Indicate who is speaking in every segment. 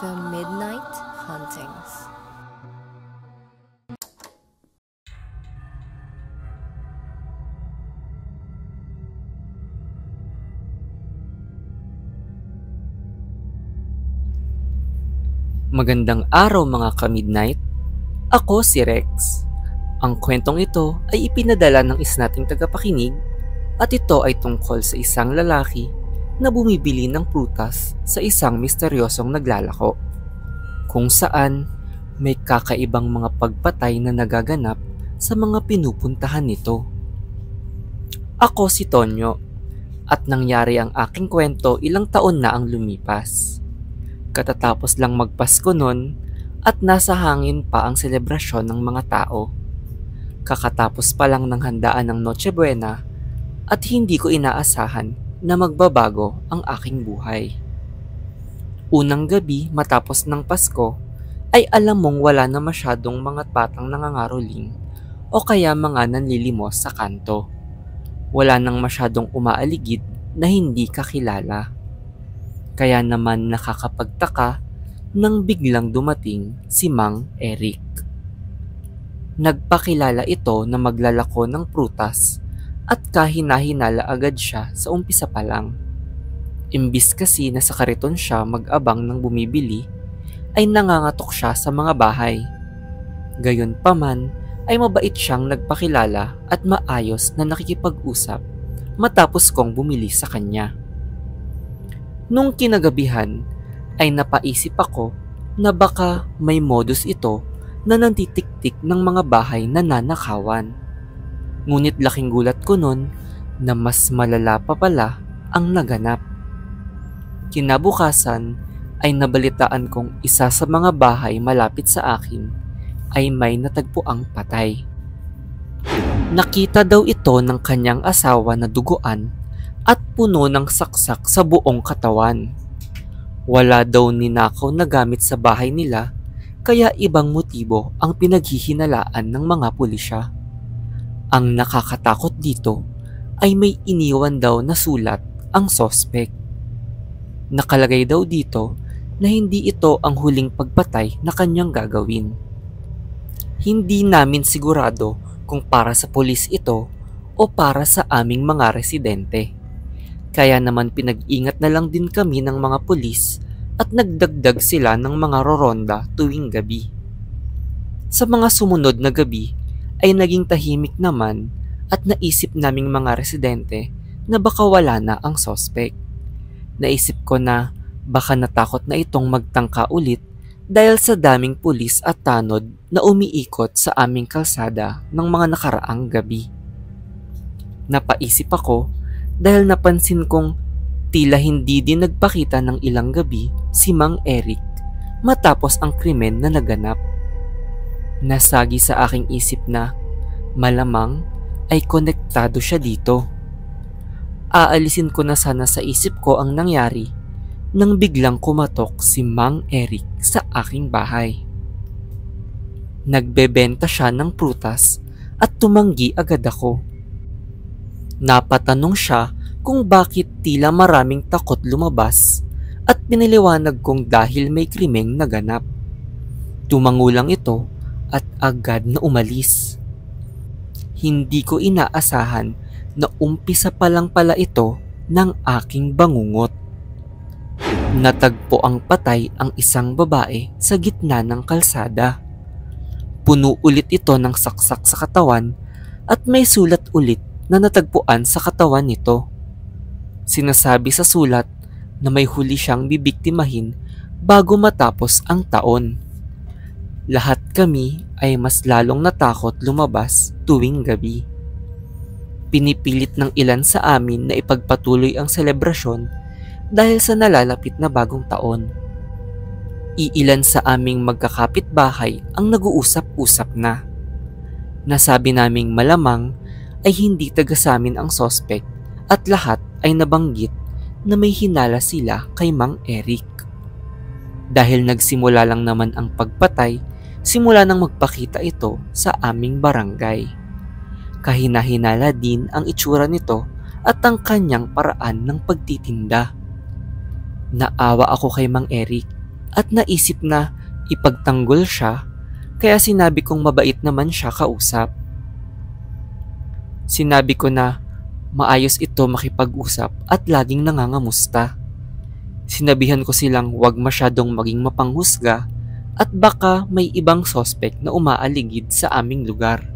Speaker 1: The Midnight Hauntings.
Speaker 2: Magandang araw mga ka-midnight. Ako si Rex. Ang kwentong ito ay ipinadala ng isa nating tagapakinig at ito ay tungkol sa isang lalaki na bumibili ng prutas sa isang misteryosong naglalako, kung saan may kakaibang mga pagpatay na nagaganap sa mga pinupuntahan nito. Ako si Tonyo at nangyari ang aking kwento ilang taon na ang lumipas. Katatapos lang magpasko nun at nasa hangin pa ang selebrasyon ng mga tao. Kakatapos pa lang ng handaan ng Noche Buena at hindi ko inaasahan na magbabago ang aking buhay. Unang gabi matapos ng Pasko ay alam mong wala na masyadong mga batang nangangaroling o kaya mga nanlilimos sa kanto. Wala nang masyadong umaaligid na hindi kakilala. Kaya naman nakakapagtaka nang biglang dumating si Mang Eric. Nagpakilala ito na maglalako ng prutas at kahina-hinala agad siya sa umpisa pa lang. Imbis kasi na sa kariton siya mag-abang ng bumibili, ay nangangatok siya sa mga bahay. Gayunpaman ay mabait siyang nagpakilala at maayos na nakikipag-usap matapos kong bumili sa kanya. Nung kinagabihan ay napaisip ako na baka may modus ito na nantitiktik ng mga bahay na nanakawan. Ngunit laking gulat ko nun na mas malala pa pala ang naganap. Kinabukasan ay nabalitaan kong isa sa mga bahay malapit sa akin ay may natagpuang patay. Nakita daw ito ng kanyang asawa na duguan at puno ng saksak sa buong katawan. Wala daw ninakaw na gamit sa bahay nila kaya ibang motibo ang pinaghihinalaan ng mga pulisya. Ang nakakatakot dito ay may iniwan daw na sulat ang sospek. Nakalagay daw dito na hindi ito ang huling pagpatay na kanyang gagawin. Hindi namin sigurado kung para sa pulis ito o para sa aming mga residente. Kaya naman pinag-ingat na lang din kami ng mga pulis at nagdagdag sila ng mga roronda tuwing gabi. Sa mga sumunod na gabi ay naging tahimik naman at naisip naming mga residente na baka wala na ang sospek. Naisip ko na baka natakot na itong magtangka ulit dahil sa daming pulis at tanod na umiikot sa aming kalsada ng mga nakaraang gabi. Napaisip ako dahil napansin kong tila hindi din nagpakita ng ilang gabi si Mang Eric matapos ang krimen na naganap. Nasagi sa aking isip na malamang ay konektado siya dito. Aalisin ko na sana sa isip ko ang nangyari nang biglang kumatok si Mang Eric sa aking bahay. Nagbebenta siya ng prutas at tumanggi agad ako. Napatanong siya kung bakit tila maraming takot lumabas at piniliwanag kong dahil may krimeng naganap. Tumango lang ito at agad na umalis. Hindi ko inaasahan na umpisa pa lang pala ito ng aking bangungot. Natagpo ang patay ang isang babae sa gitna ng kalsada. Puno ulit ito ng saksak sa katawan at may sulat ulit na natagpuan sa katawan nito. Sinasabi sa sulat na may huli siyang bibiktimahin bago matapos ang taon. Lahat kami ay mas lalong natakot lumabas tuwing gabi. Pinipilit ng ilan sa amin na ipagpatuloy ang selebrasyon dahil sa nalalapit na bagong taon. Iilan sa aming magkakapitbahay ang nag-uusap-usap na. Nasabi naming malamang ay hindi taga sa amin ang sospek at lahat ay nabanggit na may hinala sila kay Mang Eric. Dahil nagsimula lang naman ang pagpatay, simula nang magpakita ito sa aming barangay. Kahina-hinala din ang itsura nito at ang kanyang paraan ng pagtitinda. Naawa ako kay Mang Eric at naisip na ipagtanggol siya, kaya sinabi kong mabait naman siya kausap. Sinabi ko na maayos ito makipag-usap at laging nangangamusta. Sinabihan ko silang huwag masyadong maging mapanghusga at baka may ibang sospek na umaaligid sa aming lugar.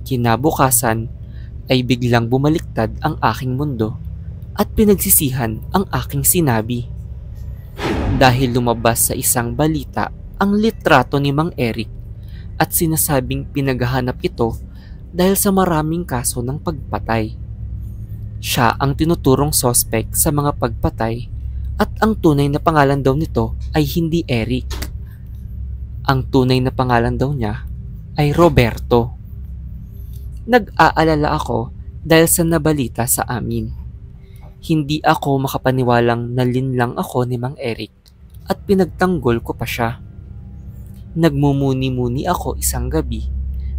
Speaker 2: Kinabukasan ay biglang bumaliktad ang aking mundo at pinagsisihan ang aking sinabi. Dahil lumabas sa isang balita ang litrato ni Mang Eric at sinasabing pinaghahanap ito dahil sa maraming kaso ng pagpatay. Siya ang tinuturong sospek sa mga pagpatay at ang tunay na pangalan daw nito ay hindi Eric. Ang tunay na pangalan daw niya ay Roberto. Nag-aalala ako dahil sa nabalita sa amin. Hindi ako makapaniwalang nalinlang ako ni Mang Eric at pinagtanggol ko pa siya. Nagmumuni-muni ako isang gabi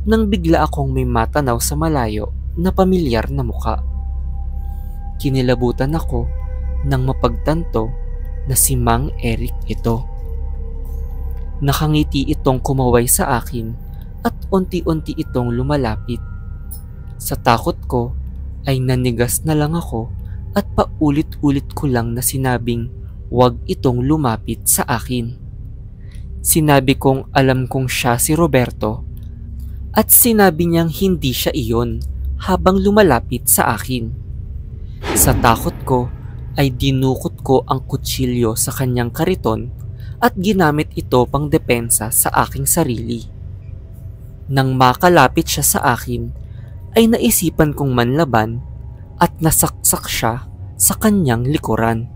Speaker 2: nang bigla akong may matanaw sa malayo na pamilyar na muka. Kinilabutan ako nang mapagtanto na si Mang Eric ito. Nakangiti itong kumaway sa akin at unti-unti itong lumalapit. Sa takot ko ay nanigas na lang ako at paulit-ulit ko lang na sinabing huwag itong lumapit sa akin. Sinabi kong alam kong siya si Roberto at sinabi niyang hindi siya iyon habang lumalapit sa akin. Sa takot ko ay dinukot ko ang kutsilyo sa kanyang kariton at ginamit ito pang depensa sa aking sarili. Nang makalapit siya sa akin ay naisipan kong manlaban at nasaksak siya sa kanyang likuran.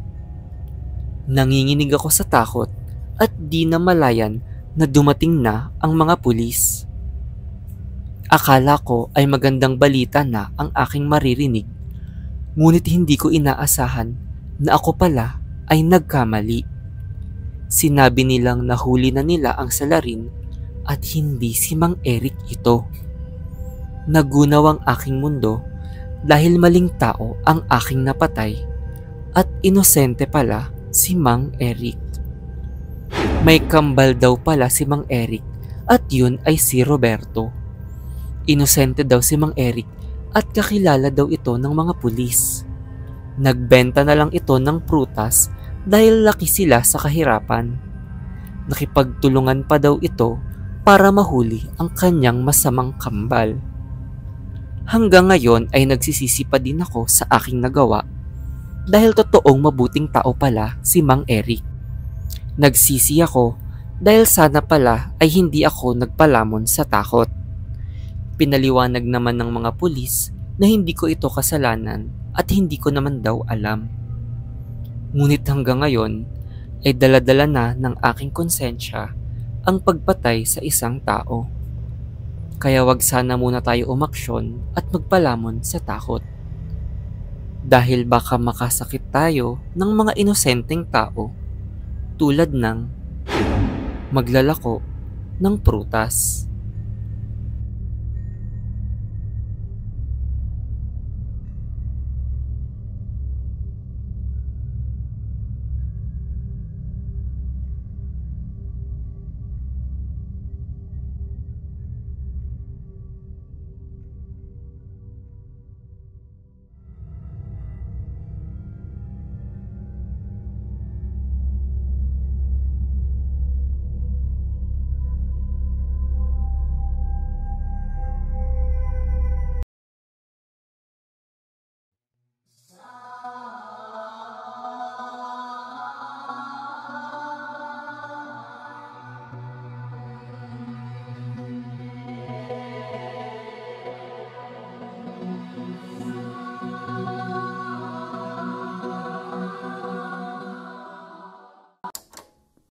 Speaker 2: Nanginginig ako sa takot at di namalayan na dumating na ang mga pulis. Akala ko ay magandang balita na ang aking maririnig, ngunit hindi ko inaasahan na ako pala ay nagkamali. Sinabi nilang nahuli na nila ang salarin at hindi si Mang Eric ito. Nagunaw ang aking mundo dahil maling tao ang aking napatay at inosente pala si Mang Eric. May kambal daw pala si Mang Eric at yun ay si Roberto. Inosente daw si Mang Eric at kakilala daw ito ng mga pulis. Nagbenta na lang ito ng prutas dahil laki sila sa kahirapan. Nakipagtulungan pa daw ito para mahuli ang kanyang masamang kambal. Hanggang ngayon ay nagsisisi pa din ako sa aking nagawa dahil totoong mabuting tao pala si Mang Eric. Nagsisi ako dahil sana pala ay hindi ako nagpalamon sa takot. Pinaliwanag naman ng mga pulis na hindi ko ito kasalanan at hindi ko naman daw alam. Ngunit hanggang ngayon ay daladala na ng aking konsensya ang pagpatay sa isang tao. Kaya wag sana muna tayo umaksyon at magpalamon sa takot. Dahil baka makasakit tayo ng mga inosenteng tao tulad ng maglalako ng prutas.